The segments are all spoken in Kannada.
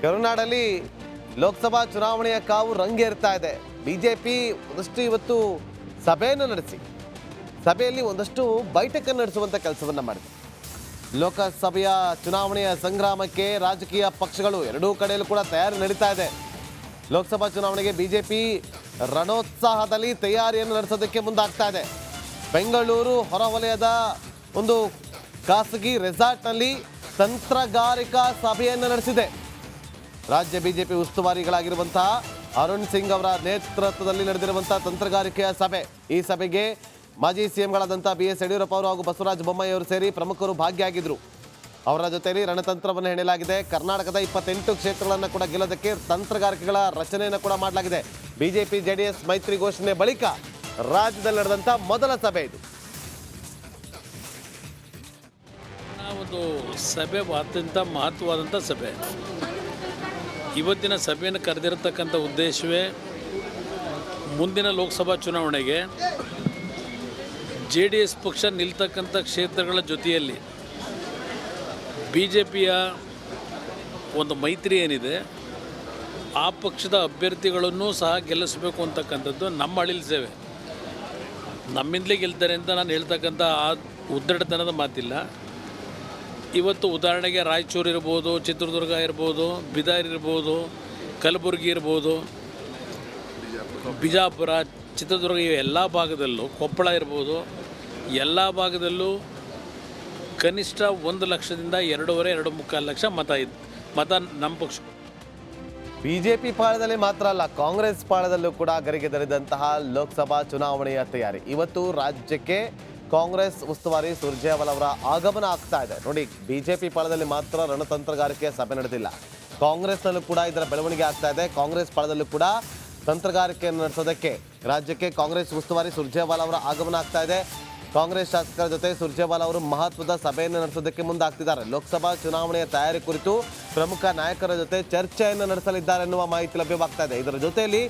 ಕರುನಾಡಲ್ಲಿ ಲೋಕಸಭಾ ಚುನಾವಣೆಯ ಕಾವು ರಂಗೇರ್ತಾ ಇದೆ. ಬಿಜೆಪಿ ಒಂದಷ್ಟು ಇವತ್ತು ಸಭೆಯನ್ನು ನಡೆಸಿ ಸಭೆಯಲ್ಲಿ ಒಂದಷ್ಟು ಬೈಠಕನ್ನು ನಡೆಸುವಂತ ಕೆಲಸವನ್ನ ಮಾಡಿದೆ. ಲೋಕಸಭೆಯ ಚುನಾವಣೆಯ ಸಂಗ್ರಾಮಕ್ಕೆ ರಾಜಕೀಯ ಪಕ್ಷಗಳು ಎರಡೂ ಕಡೆಯಲ್ಲೂ ಕೂಡ ತಯಾರಿ ನಡೀತಾ ಇದೆ. ಲೋಕಸಭಾ ಚುನಾವಣೆಗೆ ಬಿಜೆಪಿ ರಣೋತ್ಸಾಹದಲ್ಲಿ ತಯಾರಿಯನ್ನು ನಡೆಸೋದಕ್ಕೆ ಮುಂದಾಗ್ತಾ ಇದೆ. ಬೆಂಗಳೂರು ಹೊರವಲಯದ ಒಂದು ಖಾಸಗಿ ರೆಸಾರ್ಟ್ನಲ್ಲಿ ತಂತ್ರಗಾರಿಕಾ ಸಭೆಯನ್ನು ನಡೆಸಿದೆ. ರಾಜ್ಯ ಬಿಜೆಪಿ ಉಸ್ತುವಾರಿಗಳಾಗಿರುವಂತಹ ಅರುಣ್ ಸಿಂಗ್ ಅವರ ನೇತೃತ್ವದಲ್ಲಿ ನಡೆದಿರುವಂತಹ ತಂತ್ರಗಾರಿಕೆಯ ಸಭೆ. ಈ ಸಭೆಗೆ ಮಾಜಿ ಸಿಎಂಗಳಾದಂತಹ BS ಯಡಿಯೂರಪ್ಪ ಅವರು ಹಾಗೂ ಬಸವರಾಜ ಬೊಮ್ಮಾಯಿ ಅವರು ಸೇರಿ ಪ್ರಮುಖರು ಭಾಗಿಯಾಗಿದ್ದರು. ಅವರ ಜೊತೆಯಲ್ಲಿ ರಣತಂತ್ರವನ್ನು ಹೆಣಲಾಗಿದೆ. ಕರ್ನಾಟಕದ 28 ಕ್ಷೇತ್ರಗಳನ್ನು ಕೂಡ ಗೆಲ್ಲೋದಕ್ಕೆ ತಂತ್ರಗಾರಿಕೆಗಳ ರಚನೆಯನ್ನು ಕೂಡ ಮಾಡಲಾಗಿದೆ. ಬಿಜೆಪಿ JDS ಮೈತ್ರಿ ಘೋಷಣೆ ಬಳಿಕ ರಾಜ್ಯದಲ್ಲಿ ನಡೆದಂಥ ಮೊದಲ ಸಭೆ ಇದು. ಒಂದು ಸಭೆ ಅತ್ಯಂತ ಮಹತ್ವವಾದಂಥ ಸಭೆ. ಇವತ್ತಿನ ಸಭೆಯನ್ನು ಕರೆದಿರತಕ್ಕಂಥ ಉದ್ದೇಶವೇ ಮುಂದಿನ ಲೋಕಸಭಾ ಚುನಾವಣೆಗೆ JDS ಪಕ್ಷ ನಿಲ್ತಕ್ಕಂಥ ಕ್ಷೇತ್ರಗಳ ಜೊತೆಯಲ್ಲಿ BJPಯ ಒಂದು ಮೈತ್ರಿ ಏನಿದೆ ಆ ಪಕ್ಷದ ಅಭ್ಯರ್ಥಿಗಳನ್ನು ಸಹ ಗೆಲ್ಲಿಸಬೇಕು ಅಂತಕ್ಕಂಥದ್ದು ನಮ್ಮ ಅಳಿಲ್ ಸೇವೆ. ನಮ್ಮಿಂದಲೇ ಗೆಲ್ತಾರೆ ಅಂತ ನಾನು ಹೇಳ್ತಕ್ಕಂಥ ಆ ಉದ್ದಟತನದ ಮಾತಿಲ್ಲ. ಇವತ್ತು ಉದಾಹರಣೆಗೆ ರಾಯಚೂರು ಇರ್ಬೋದು, ಚಿತ್ರದುರ್ಗ ಇರ್ಬೋದು, ಬೀದರ್ ಇರ್ಬೋದು, ಕಲಬುರಗಿ ಇರ್ಬೋದು, ಬಿಜಾಪುರ, ಚಿತ್ರದುರ್ಗ ಎಲ್ಲ ಭಾಗದಲ್ಲೂ, ಕೊಪ್ಪಳ ಇರ್ಬೋದು, ಎಲ್ಲ ಭಾಗದಲ್ಲೂ ಕನಿಷ್ಠ 1 ಲಕ್ಷದಿಂದ 2.5-2.25 ಲಕ್ಷ ಮತ ನಮ್ಮ ಪಕ್ಷ. ಬಿಜೆಪಿ ಪಾಳದಲ್ಲಿ ಮಾತ್ರ ಅಲ್ಲ, ಕಾಂಗ್ರೆಸ್ ಪಾಳದಲ್ಲೂ ಕೂಡ ಗರಿಗೆದರಿದಂತಹ ಲೋಕಸಭಾ ಚುನಾವಣೆಯ ತಯಾರಿ. ಇವತ್ತು ರಾಜ್ಯಕ್ಕೆ ಕಾಂಗ್ರೆಸ್ ಉಸ್ತುವಾರಿ ಸುರ್ಜೇವಾಲಾ ಅವರ ಆಗಮನ ಆಗ್ತಾ ಇದೆ. ನೋಡಿ, ಬಿಜೆಪಿ ಪಾಳದಲ್ಲಿ ಮಾತ್ರ ರಣತಂತ್ರಗಾರಿಕೆಯ ಸಭೆ ನಡೆದಿಲ್ಲ, ಕಾಂಗ್ರೆಸ್ನಲ್ಲೂ ಕೂಡ ಇದರ ಬೆಳವಣಿಗೆ ಆಗ್ತಾ ಇದೆ. ಕಾಂಗ್ರೆಸ್ ಪಾಳದಲ್ಲೂ ಕೂಡ ತಂತ್ರಗಾರಿಕೆಯನ್ನು ನಡೆಸೋದಕ್ಕೆ ರಾಜ್ಯಕ್ಕೆ ಕಾಂಗ್ರೆಸ್ ಉಸ್ತುವಾರಿ ಸುರ್ಜೇವಾಲಾ ಅವರ ಆಗಮನ ಆಗ್ತಾ ಇದೆ. ಕಾಂಗ್ರೆಸ್ ಶಾಸಕರ ಜೊತೆ ಸುರ್ಜೇವಾಲಾ ಅವರು ಮಹತ್ವದ ಸಭೆಯನ್ನು ನಡೆಸೋದಕ್ಕೆ ಮುಂದಾಗ್ತಿದ್ದಾರೆ. ಲೋಕಸಭಾ ಚುನಾವಣೆಯ ತಯಾರಿ ಕುರಿತು ಪ್ರಮುಖ ನಾಯಕರ ಜೊತೆ ಚರ್ಚೆಯನ್ನು ನಡೆಸಲಿದ್ದಾರೆ ಎನ್ನುವ ಮಾಹಿತಿ ಲಭ್ಯವಾಗ್ತಾ ಇದೆ. ಇದರ ಜೊತೆಯಲ್ಲಿ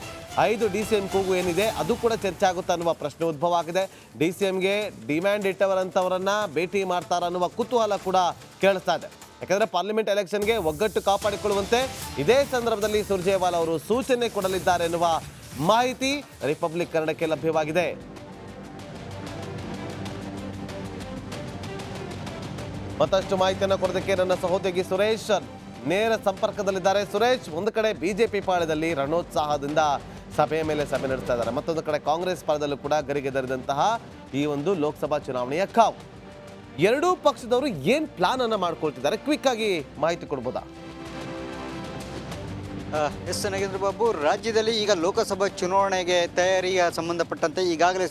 5 DCM ಕೂಗು ಏನಿದೆ ಅದು ಕೂಡ ಚರ್ಚೆ ಆಗುತ್ತೆ ಅನ್ನುವ ಪ್ರಶ್ನೆ ಉದ್ಭವ ಆಗಿದೆ. DCMಗೆ ಡಿಮ್ಯಾಂಡ್ ಇಟ್ಟವರಂತವರನ್ನ ಭೇಟಿ ಮಾಡ್ತಾರ ಅನ್ನುವ ಕುತೂಹಲ ಕೂಡ ಕೇಳಿಸ್ತಾ ಇದೆ. ಯಾಕಂದ್ರೆ ಪಾರ್ಲಿಮೆಂಟ್ ಎಲೆಕ್ಷನ್ಗೆ ಒಗ್ಗಟ್ಟು ಕಾಪಾಡಿಕೊಳ್ಳುವಂತೆ ಇದೇ ಸಂದರ್ಭದಲ್ಲಿ ಸುರ್ಜೇವಾಲಾ ಅವರು ಸೂಚನೆ ಕೊಡಲಿದ್ದಾರೆ ಎನ್ನುವ ಮಾಹಿತಿ ರಿಪಬ್ಲಿಕ್ ಕನ್ನಡಕ್ಕೆ ಲಭ್ಯವಾಗಿದೆ. ಮತ್ತಷ್ಟು ಮಾಹಿತಿಯನ್ನು ಕೊಡೋದಕ್ಕೆ ನನ್ನ ಸಹೋದ್ಯೋಗಿ ಸುರೇಶ್ ನೇರ ಸಂಪರ್ಕದಲ್ಲಿದ್ದಾರೆ. ಸುರೇಶ್, ಒಂದು ಕಡೆ ಬಿಜೆಪಿ ಪಾಳದಲ್ಲಿ ರಣೋತ್ಸಾಹದಿಂದ ಸಭೆಯ ಮೇಲೆ ಸಭೆ ನಡೆಸ್ತಾ ಇದ್ದಾರೆ, ಮತ್ತೊಂದು ಕಡೆ ಕಾಂಗ್ರೆಸ್ ಪಾಳದಲ್ಲೂ ಕೂಡ ಗರಿಗೆದರಿದಂತಹ ಈ ಒಂದು ಲೋಕಸಭಾ ಚುನಾವಣೆಯ ಕಾವು. ಎರಡೂ ಪಕ್ಷದವರು ಏನ್ ಪ್ಲಾನ್ ಅನ್ನ ಮಾಡ್ಕೊಳ್ತಿದ್ದಾರೆ, ಕ್ವಿಕ್ ಆಗಿ ಮಾಹಿತಿ ಕೊಡ್ಬೋದಾ? ಎಸ್ ನಾಗೇಂದ್ರ ಬಾಬು, ರಾಜ್ಯದಲ್ಲಿ ಈಗ ಲೋಕಸಭಾ ಚುನಾವಣೆಗೆ ತಯಾರಿಗೆ ಸಂಬಂಧಪಟ್ಟಂತೆ ಈಗಾಗಲೇ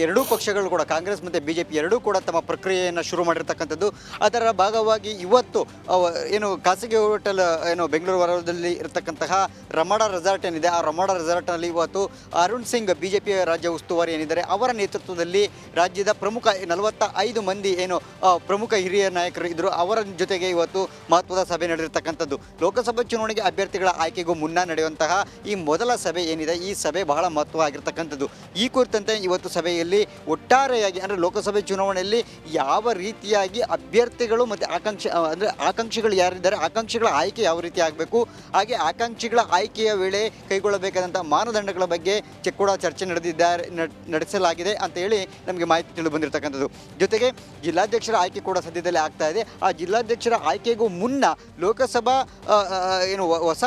ಎರಡೂ ಪಕ್ಷಗಳು ಕೂಡ, ಕಾಂಗ್ರೆಸ್ ಮತ್ತು BJP ಎರಡೂ ಕೂಡ ತಮ್ಮ ಪ್ರಕ್ರಿಯೆಯನ್ನು ಶುರು ಮಾಡಿರ್ತಕ್ಕಂಥದ್ದು. ಅದರ ಭಾಗವಾಗಿ ಇವತ್ತು ಏನು ಖಾಸಗಿ ಹೋಟೆಲ್ ಏನು ಬೆಂಗಳೂರು ಹೊರದಲ್ಲಿ ಇರತಕ್ಕಂತಹ ರಮಾಡ ರೆಸಾರ್ಟ್ ಏನಿದೆ, ಆ ರಮಾಡ ರೆಸಾರ್ಟ್ನಲ್ಲಿ ಇವತ್ತು ಅರುಣ್ ಸಿಂಗ್ BJP ರಾಜ್ಯ ಉಸ್ತುವಾರಿ ಏನಿದ್ದಾರೆ ಅವರ ನೇತೃತ್ವದಲ್ಲಿ ರಾಜ್ಯದ ಪ್ರಮುಖ 45 ಮಂದಿ ಏನು ಪ್ರಮುಖ ಹಿರಿಯ ನಾಯಕರು ಇದ್ದರು, ಅವರ ಜೊತೆಗೆ ಇವತ್ತು ಮಹತ್ವದ ಸಭೆ ನಡೆದಿರ್ತಕ್ಕಂಥದ್ದು. ಲೋಕಸಭಾ ಚುನಾವಣೆಗೆ ಅಭ್ಯರ್ಥಿಗಳ ಆಯ್ಕೆಗೂ ಮುನ್ನ ನಡೆಯುವಂತಹ ಈ ಮೊದಲ ಸಭೆ ಏನಿದೆ, ಈ ಸಭೆ ಬಹಳ ಮಹತ್ವ ಆಗಿರ್ತಕ್ಕಂಥದ್ದು. ಈ ಕುರಿತಂತೆ ಇವತ್ತು ಸಭೆಯಲ್ಲಿ ಒಟ್ಟಾರೆಯಾಗಿ ಅಂದರೆ ಲೋಕಸಭೆ ಚುನಾವಣೆಯಲ್ಲಿ ಯಾವ ರೀತಿಯಾಗಿ ಅಭ್ಯರ್ಥಿಗಳು ಮತ್ತು ಆಕಾಂಕ್ಷಿಗಳು ಯಾರಿದ್ದಾರೆ, ಆಕಾಂಕ್ಷಿಗಳ ಆಯ್ಕೆ ಯಾವ ರೀತಿ ಆಗಬೇಕು, ಹಾಗೆ ಆಕಾಂಕ್ಷಿಗಳ ಆಯ್ಕೆಯ ವೇಳೆ ಕೈಗೊಳ್ಳಬೇಕಾದಂಥ ಮಾನದಂಡಗಳ ಬಗ್ಗೆ ಕೂಡ ಚರ್ಚೆ ನಡೆಸಲಾಗಿದೆ ಅಂತ ಹೇಳಿ ನಮಗೆ ಮಾಹಿತಿ ತಿಳಿದು ಬಂದಿರತಕ್ಕಂಥದ್ದು. ಜೊತೆಗೆ ಜಿಲ್ಲಾಧ್ಯಕ್ಷರ ಆಯ್ಕೆ ಕೂಡ ಸದ್ಯದಲ್ಲೇ ಆಗ್ತಾ ಇದೆ. ಆ ಜಿಲ್ಲಾಧ್ಯಕ್ಷರ ಆಯ್ಕೆಗೂ ಮುನ್ನ ಲೋಕಸಭಾ ಏನು ಹೊಸ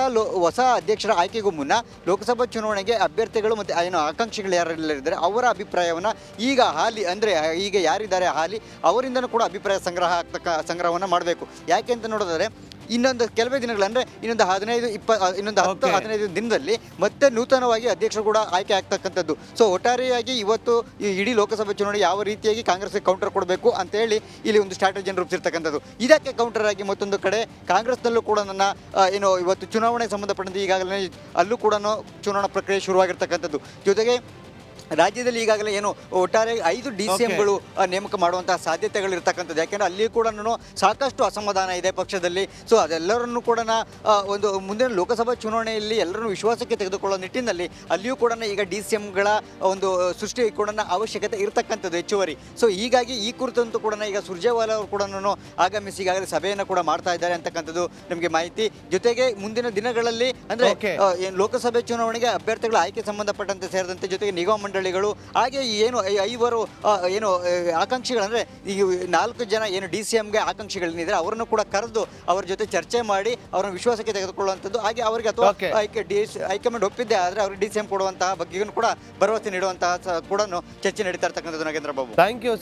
ಅಧ್ಯಕ್ಷರ ಆಯ್ಕೆಗೂ ಮುನ್ನ ಲೋಕಸಭಾ ಚುನಾವಣೆಗೆ ಅಭ್ಯರ್ಥಿಗಳು ಮತ್ತು ಏನು ಆಕಾಂಕ್ಷಿಗಳು ಯಾರೆಲ್ಲರಿದ್ದಾರೆ ಅವರ ಅಭಿಪ್ರಾಯವನ್ನು ಈಗ ಈಗ ಯಾರಿದ್ದಾರೆ ಅವರಿಂದನೂ ಕೂಡ ಅಭಿಪ್ರಾಯ ಸಂಗ್ರಹವನ್ನು ಮಾಡಬೇಕು. ಯಾಕೆ ಅಂತ ನೋಡಿದ್ರೆ ಇನ್ನೊಂದು ಕೆಲವೇ ದಿನಗಳು ಅಂದರೆ ಇನ್ನೊಂದು 10-15 ದಿನದಲ್ಲಿ ಮತ್ತೆ ನೂತನವಾಗಿ ಅಧ್ಯಕ್ಷರು ಕೂಡ ಆಯ್ಕೆ ಆಗ್ತಕ್ಕಂಥದ್ದು. ಸೊ ಒಟ್ಟಾರೆಯಾಗಿ ಇವತ್ತು ಈ ಇಡೀ ಲೋಕಸಭಾ ಚುನಾವಣೆ ಯಾವ ರೀತಿಯಾಗಿ ಕಾಂಗ್ರೆಸ್ಗೆ ಕೌಂಟರ್ ಕೊಡಬೇಕು ಅಂತೇಳಿ ಇಲ್ಲಿ ಒಂದು ಸ್ಟ್ರಾಟಜಿಯನ್ನು ರೂಪಿಸಿರ್ತಕ್ಕಂಥದ್ದು. ಇದಕ್ಕೆ ಕೌಂಟರ್ ಆಗಿ ಮತ್ತೊಂದು ಕಡೆ ಕಾಂಗ್ರೆಸ್ನಲ್ಲೂ ಕೂಡ ಇವತ್ತು ಚುನಾವಣೆಗೆ ಸಂಬಂಧಪಟ್ಟಂತೆ ಈಗಾಗಲೇ ಅಲ್ಲೂ ಕೂಡ ಚುನಾವಣಾ ಪ್ರಕ್ರಿಯೆ ಶುರುವಾಗಿರ್ತಕ್ಕಂಥದ್ದು. ಜೊತೆಗೆ ರಾಜ್ಯದಲ್ಲಿ ಈಗಾಗಲೇ ಏನು ಒಟ್ಟಾರೆ 5 DCMಗಳು ನೇಮಕ ಮಾಡುವಂತಹ ಸಾಧ್ಯತೆಗಳು ಇರ್ತಕ್ಕಂಥದ್ದು. ಯಾಕೆಂದರೆ ಅಲ್ಲಿ ಕೂಡ ಸಾಕಷ್ಟು ಅಸಮಾಧಾನ ಇದೆ ಪಕ್ಷದಲ್ಲಿ. ಸೊ ಅದೆಲ್ಲರನ್ನು ಕೂಡ ಒಂದು ಮುಂದಿನ ಲೋಕಸಭಾ ಚುನಾವಣೆಯಲ್ಲಿ ಎಲ್ಲರನ್ನು ವಿಶ್ವಾಸಕ್ಕೆ ತೆಗೆದುಕೊಳ್ಳೋ ನಿಟ್ಟಿನಲ್ಲಿ ಅಲ್ಲಿಯೂ ಕೂಡ ಈಗ DCMಗಳ ಒಂದು ಸೃಷ್ಟಿ ಕೂಡ ಅವಶ್ಯಕತೆ ಇರತಕ್ಕಂಥದ್ದು ಹೆಚ್ಚುವರಿ. ಸೊ ಹೀಗಾಗಿ ಈ ಕುರಿತಂತೂ ಕೂಡ ಈಗ ಸುರ್ಜೇವಾಲಾ ಅವರು ಕೂಡ ಆಗಮಿಸಿ ಈಗಾಗಲೇ ಸಭೆಯನ್ನು ಕೂಡ ಮಾಡ್ತಾ ಇದ್ದಾರೆ ಅಂತಕ್ಕಂಥದ್ದು ನಮಗೆ ಮಾಹಿತಿ. ಜೊತೆಗೆ ಮುಂದಿನ ದಿನಗಳಲ್ಲಿ ಅಂದರೆ ಲೋಕಸಭೆ ಚುನಾವಣೆಗೆ ಅಭ್ಯರ್ಥಿಗಳ ಆಯ್ಕೆ ಸಂಬಂಧಪಟ್ಟಂತೆ ಸೇರಿದಂತೆ ಜೊತೆಗೆ ನಿಗಮ ಮಂಡಳಿಗಳು ಹಾಗೆ ಏನು 5 ಏನು ಆಕಾಂಕ್ಷಿಗಳಂದರೆ ಈ 4 ಜನ ಏನು DCMಗೆ ಆಕಾಂಕ್ಷಿಗಳೇನಿದ್ದಾರೆ ಅವರನ್ನು ಕೂಡ ಕರೆದು ಅವರ ಜೊತೆ ಚರ್ಚೆ ಮಾಡಿ ಅವರನ್ನು ವಿಶ್ವಾಸಕ್ಕೆ ತೆಗೆದುಕೊಳ್ಳುವಂಥದ್ದು. ಹಾಗೆ ಅವರಿಗೆ ಅಥವಾ ಹೈಕಮಾಂಡ್ ಒಪ್ಪಿದ್ದೆ ಆದರೆ ಅವ್ರಿಗೆ DCM ಕೊಡುವಂತಹ ಬಗ್ಗೆಯೂ ಕೂಡ ಭರವಸೆ ನೀಡುವಂತಹ ಕೂಡ ಚರ್ಚೆ ನಡೀತಾ ಇರ್ತಕ್ಕಂಥದ್ದು ನಾಗೇಂದ್ರ ಬಾಬು. Thank you.